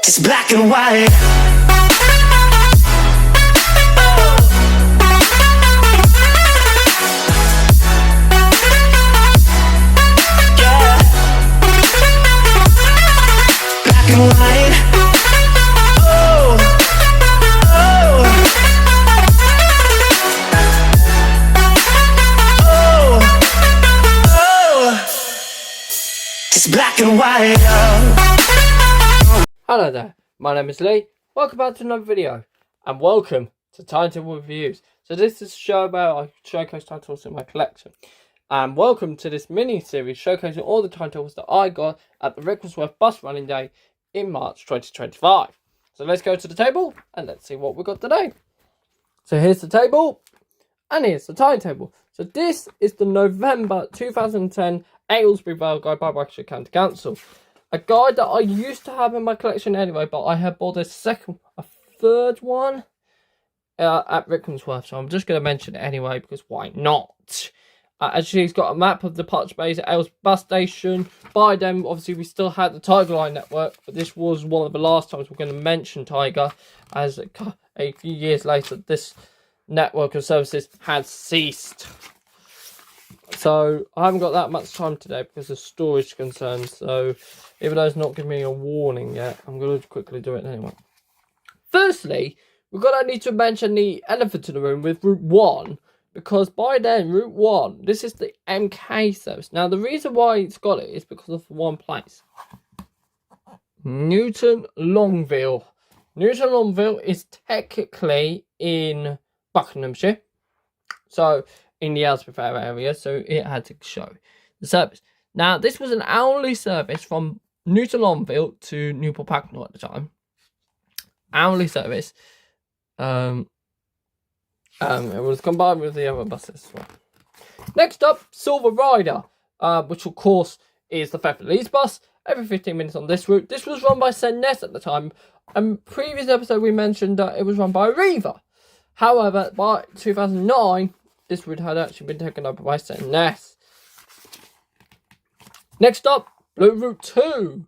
It's black and white. Yeah. Black and white. Oh. Oh. Oh. Oh. It's black and white. Hello there, my name is Lee, welcome back to another video, and welcome to Timetable Reviews. So this is a show where I showcase titles in my collection, and welcome to this mini-series showcasing all the titles that I got at the Rickmansworth bus running day in March 2025. So let's go to the table, and let's see what we got today. So here's the table, and here's the timetable. So this is the November 2010 Aylesbury Vale guide by Buckinghamshire County Council. A guide that I used to have in my collection anyway, but I had bought a third one at Rickmansworth, so I'm just going to mention it anyway, because why not? Actually, it's got a map of the departure bays at Aylesbury bus station. By then, obviously, we still had the Tiger Line network, but this was one of the last times we're going to mention Tiger, as a few years later, this network of services had ceased. So I haven't got that much time today because of storage concerns, so even though it's not giving me a warning yet, I'm going to quickly do it anyway. Firstly, we're going to need to mention the elephant in the room with Route 1, because by then, Route 1, this is the MK service. Now, the reason why it's got it is because of one place. Newton Longville. Newton Longville is technically in Buckinghamshire, so in the Aylesbury area, so it had to show the service. Now, this was an hourly service from Newton Longville to Newport Pagnell at the time. Hourly service. It was combined with the other buses as well. Next up, Silver Rider, which of course is the Fairfield Leeds bus. Every 15 minutes on this route. This was run by Ness at the time. Previous episode we mentioned that it was run by Arriva. However, by 2009, this route had actually been taken over by Ness. Next up, Blue Route 2,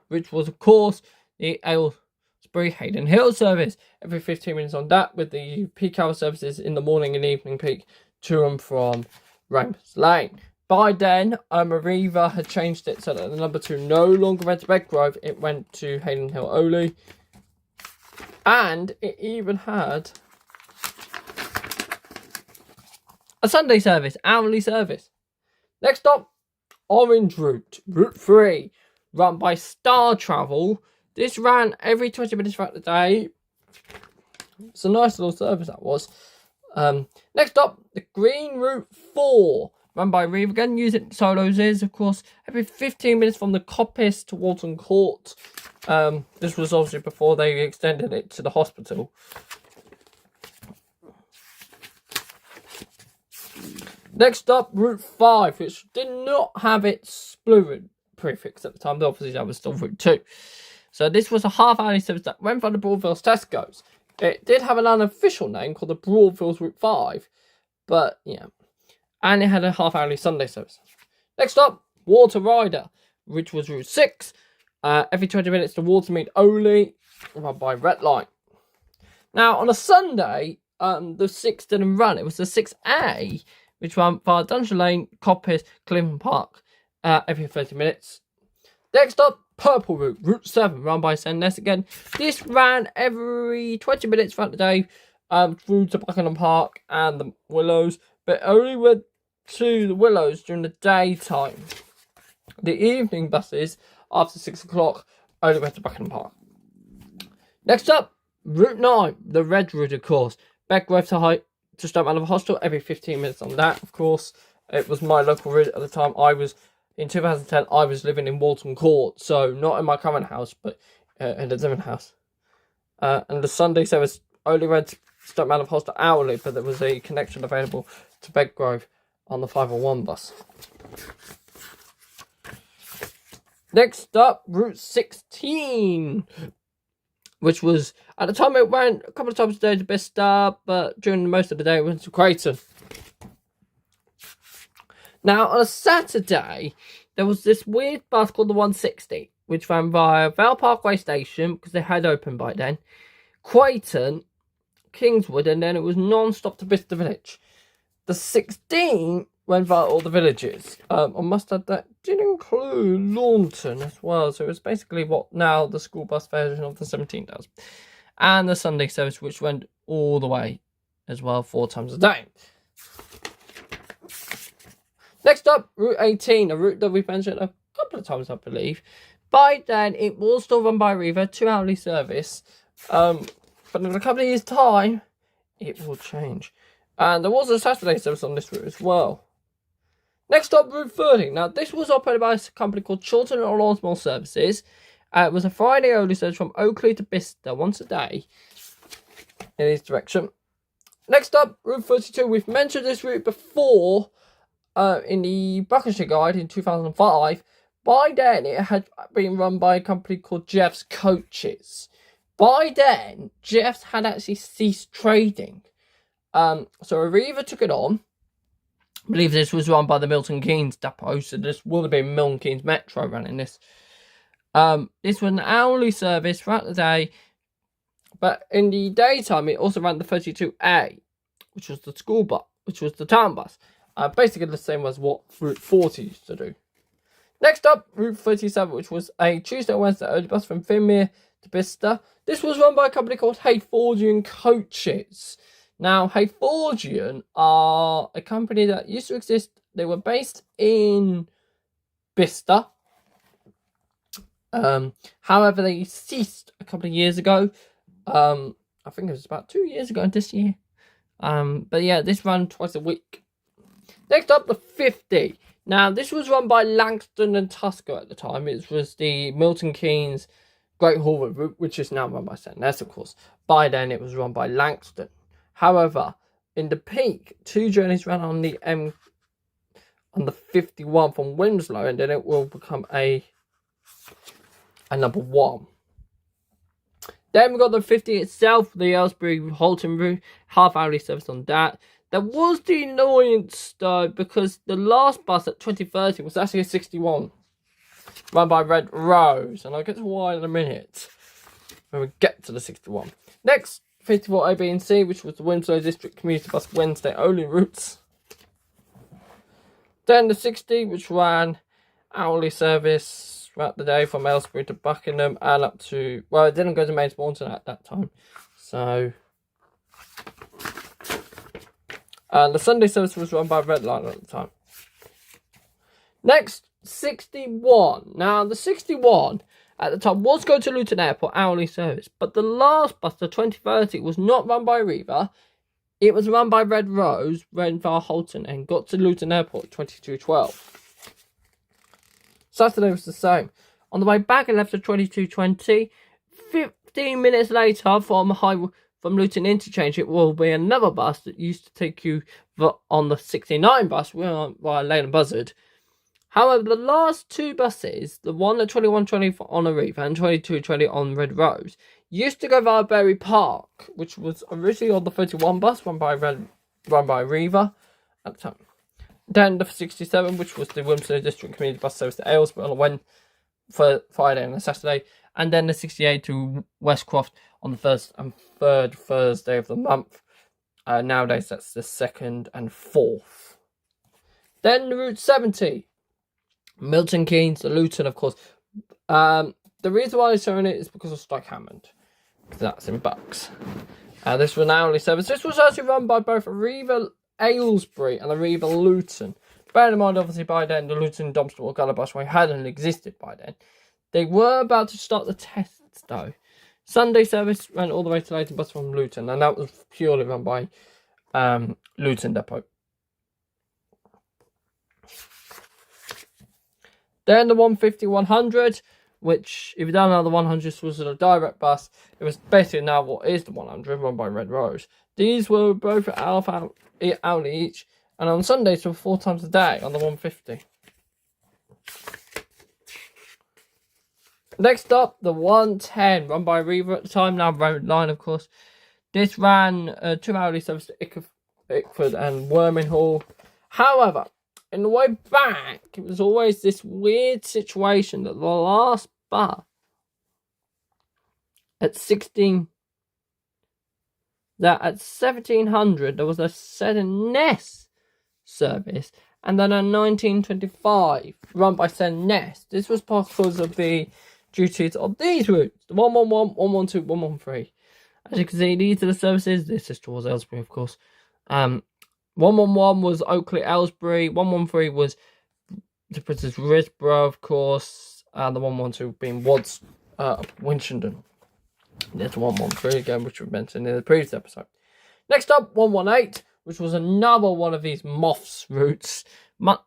which was, of course, the Aylesbury Hayden Hill service. Every 15 minutes on that, with the peak hour services in the morning and evening peak to and from Ramus Lane. By then, Arriva had changed it so that the number 2 no longer went to Bedgrove, it went to Hayden Hill only. And it even had a Sunday service, hourly service. Next up, Orange Route, Route 3, run by Star Travel. This ran every 20 minutes throughout the day. It's a nice little service that was. Next up, the Green Route 4, run by Reeve again, using solos is, of course, every 15 minutes from the Coppice to Walton Court. This was obviously before they extended it to the hospital. Next up, Route 5, which did not have its blue route prefix at the time. Obviously, that was still Route 2. So this was a half-hourly service that went from the Broadfields Tesco's. It did have an unofficial name called the Broadfields Route 5. But, yeah. And it had a half-hourly Sunday service. Next up, Water Rider, which was Route 6. Every 20 minutes to Watermead only, run by Red Line. Now, on a Sunday, the 6 didn't run. It was the 6A, which ran via Dungeon Lane, Coppice, Clinton Park, every 30 minutes. Next up, Purple Route, Route 7, run by Ness again. This ran every 20 minutes throughout the day, through to Buckingham Park and the Willows, but only went to the Willows during the daytime. The evening buses, after 6 o'clock, only went to Buckingham Park. Next up, Route 9, the Red Route, of course. Bedgrove to Stoke Mandeville Hospital, every 15 minutes on that, of course. It was my local route at the time. In 2010, I was living in Walton Court, so not in my current house, but in a different house. And the Sunday service only went to Stoke Mandeville Hospital hourly, but there was a connection available to Bedgrove on the 501 bus. Next up, Route 16, which was, at the time it went a couple of times a day to Bicester, but during most of the day it went to Creighton. Now, on a Saturday, there was this weird bus called the 160, which ran via Vale Parkway Station, because they had opened by then, Quayton, Kingswood, and then it was non-stop to Bicester Village. The 16 went via all the villages. I must add that did include Launton as well, so it was basically what now the school bus version of the 17 does. And the Sunday service, which went all the way as well, 4 times a day. Next up, Route 18, a route that we've mentioned a couple of times, I believe. By then, it was still run by Riva, 2-hourly service. But in a couple of years' time, it will change. And there was a Saturday service on this route as well. Next up, Route 30. Now, this was operated by a company called Chiltern and Lonsmore Services. It was a Friday only service from Oakley to Bicester once a day in each direction. Next up, Route 32. We've mentioned this route before in the Buckinghamshire Guide in 2005. By then, it had been run by a company called Jeff's Coaches. By then, Jeff's had actually ceased trading. So Arriva took it on. I believe this was run by the Milton Keynes depot, so this would have been Milton Keynes Metro running this. This was an hourly service throughout the day, but in the daytime it also ran the 32A, which was the school bus, which was the town bus. Basically the same as what Route 40 used to do. Next up, Route 37, which was a Tuesday and Wednesday early bus from Finmere to Bicester. This was run by a company called Hayfordian Coaches. Now, Hayfordian are a company that used to exist. They were based in Bicester. However, they ceased a couple of years ago. I think it was about 2 years ago this year. But yeah, this ran twice a week. Next up, the 50. Now, this was run by Langston and Tusker at the time. It was the Milton Keynes Great Hall route, which is now run by St. Ness, of course. By then, it was run by Langston. However, in the peak, 2 journeys ran on the 51 from Winslow, and then it will become a number 1. Then we got the 50 itself, the Aylesbury Halton route, half-hourly service on that. There was the annoyance though, because the last bus at 2030 was actually a 61, run by Red Rose, and I'll get to why in a minute when we get to the 61. Next, 54 A, B and C, which was the Winslow District Commuter Bus Wednesday only routes. Then the 60, which ran hourly service throughout the day from Aylesbury to Buckingham and up to, well, it didn't go to Mains Morton at that time. So, and the Sunday service was run by Red Line at the time. Next, 61. Now, the 61 at the time was going to Luton Airport hourly service, but the last bus, the 2030, was not run by Riva. It was run by Red Rose, ran via Halton, and got to Luton Airport 2212. Saturday was the same. On the way back, it left at 2220. 15 minutes later, from Luton Interchange, it will be another bus that used to take you on the 69 bus via Lane Buzzard. However, the last 2 buses, the one at 2120 on Arriva and 2220 on Red Rose, used to go via Berry Park, which was originally on the 31 bus run by Arriva at the time. Then the 67, which was the Winslow District Community Bus Service to Aylesbury on for Friday and a Saturday, and then the 68 to Westcroft on the first and third Thursday of the month. Nowadays, that's the 2nd and 4th. Then Route 70. Milton Keynes to Luton, of course. The reason why I'm showing it is because of Stoke Hammond. That's in Bucks. This was an hourly service. This was actually run by both Arriva Aylesbury and Arriva Luton. Bear in mind, obviously, by then, the Luton Domston Gullah Busway hadn't existed by then. They were about to start the tests, though. Sunday service ran all the way to Leighton Bus from Luton, and that was purely run by Luton Depot. Then the 150-100, which, if you don't know, the 100 was a direct bus. It was basically now what is the 100, run by Red Rose. These were both at hourly each, and on Sundays were 4 times a day on the 150. Next up, the 110, run by Riva at the time, now Road Line, of course. This ran 2 hourly service to Ickford and Worminghall. However, in the way back, it was always this weird situation that the last But at 1700 there was a Ness service, and then in 1925 run by Ness. This was because of the duties of these routes: the 111, 112, 113. As you can see, these are the services. This is towards Aylesbury, of course. 111 was Oakley, Aylesbury. 113 was to Princess Risborough, of course. And the 112 being Wads, Winchendon. There's 113 again, which we mentioned in the previous episode. Next up, 118, which was another one of these MOFs routes.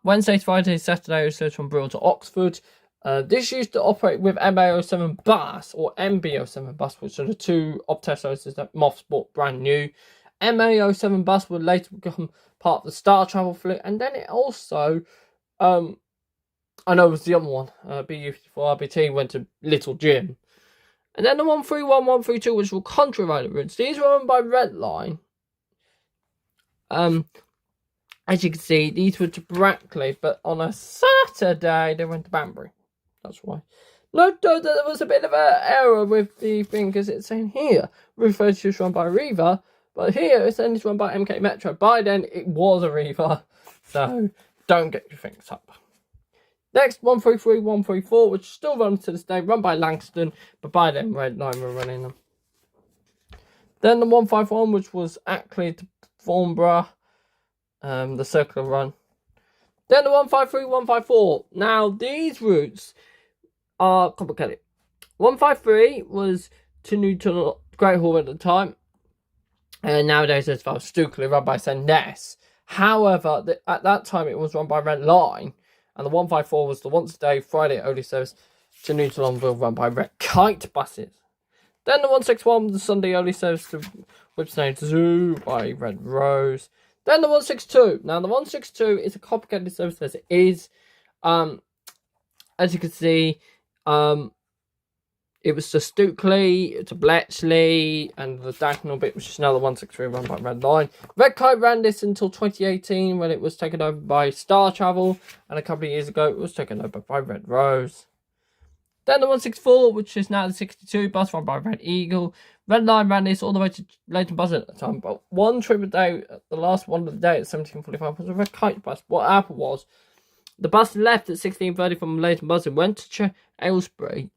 Wednesday, Friday, Saturday, so from Bristol to Oxford. This used to operate with MA07 bus or MB07 bus, which are the two Optare services that MOFs bought brand new. MA07 bus would later become part of the Star Travel fleet, and then it also, I know it was the other one, BU54 RBT went to Little Jim. And then the 131, 132, which were contrary routes. These were run by Red Line. As you can see, these were to Brackley, but on a Saturday they went to Banbury. That's why. Note though that there was a bit of an error with the thing, because it's saying here refers to run by Riva, but here it's saying it's run by MK Metro. By then it was a Riva, so don't get your things up. Next, 133, 134, which still runs to this day, run by Langston, but by then Red Line were running them. Then the 151, which was Ackley to Farnborough, the circular run. Then the 153, 154. Now, these routes are complicated. 153 was to Newton Great Hall at the time, and nowadays it's about Stukely, run by Ness. However, at that time it was run by Red Line, and the 154 was the once a day Friday only service to Newton Longville, run by Red Kite buses. Then the 161 was the Sunday only service to Whipsnade Zoo by Red Rose. Then the 162. Now the 162 is a complicated service as it is. As you can see, it was to Stukely, to Bletchley, and the diagonal bit, which is another 163 run by Red Line. Red Kite ran this until 2018, when it was taken over by Star Travel, and a couple of years ago it was taken over by Red Rose. Then the 164, which is now the 62 bus run by Red Eagle. Red Line ran this all the way to Leighton Buzzard at the time, but one trip a day, the last one of the day at 17:45 was a Red Kite bus. What happened was, the bus left at 16:30 from Leighton Buzzard, went to Aylesbury,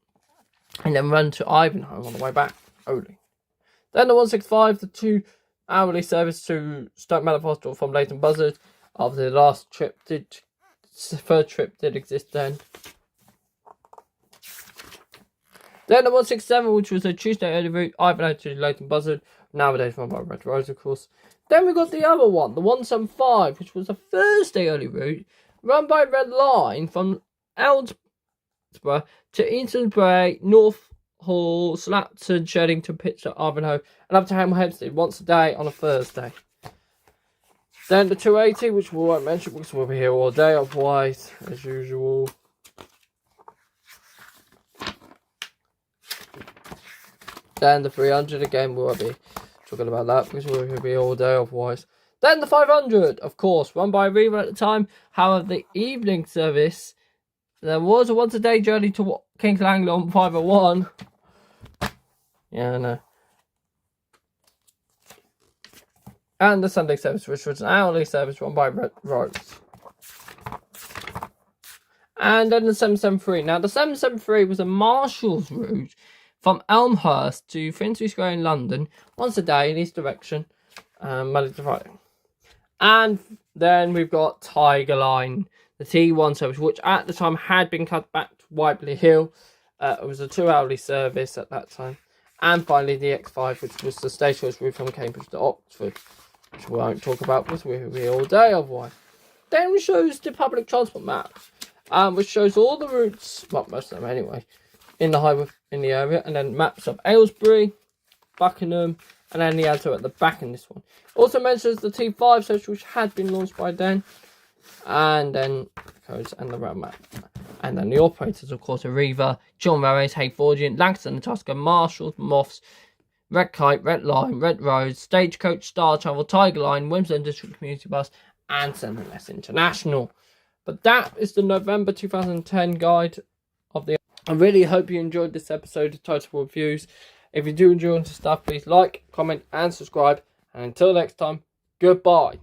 and then ran to Ivanhoe on the way back only. Then the 165, the 2 hourly service to Stoke Mallet Hospital from Leighton Buzzard. After the last trip third trip did exist then. Then the 167, which was a Tuesday early route, Ivanhoe to Leighton Buzzard, nowadays run by Red Rose, of course. Then we got the other one, the 175, which was a Thursday early route, run by Red Line from Aylesbury to Eatonbury, North Hall, Slapton, Sheddington, Pitcher, Ivanhoe, and up to Hemel Hempstead once a day on a Thursday. Then the 280, which we won't mention because we'll be here all day, otherwise, as usual. Then the 300, again, we won't be talking about that because we'll be all day otherwise. Then the 500, of course, run by Riva at the time. However, the evening service, there was a once a day journey to King's Langley on 501. Yeah, I know. And the Sunday service, which was an hourly service run by Red Rose. And then the 773. Now, the 773 was a Marshall's route from Elmhurst to Finsbury Square in London, once a day in each direction, Monday to Friday. And then we've got Tiger Line, the T1 service, which at the time had been cut back to Whiteley Hill. It was a 2 hourly service at that time. And finally the X5, which was the stationless route from Cambridge to Oxford, which we won't talk about because we'll be all day otherwise. Then we shows the public transport map, which shows all the routes, well, most of them anyway, in the highway in the area, and then maps of Aylesbury, Buckingham, and then the other at the back in this one. Also mentions the T5 service, which had been launched by then, and then codes and the route map. And then the operators, of course, are Riva, John Rares, Hayfordian, Langston and Tusker, Marshalls, Moffs, Red Kite, Red Line, Red Rose, Stagecoach, Star Travel, Tiger Line, Wimbledon District Community Bus, and Sentinel International. But that is the November 2010 guide of the... I really hope you enjoyed this episode of Timetable Reviews. If you do enjoy this stuff, please like, comment and subscribe. And until next time, goodbye.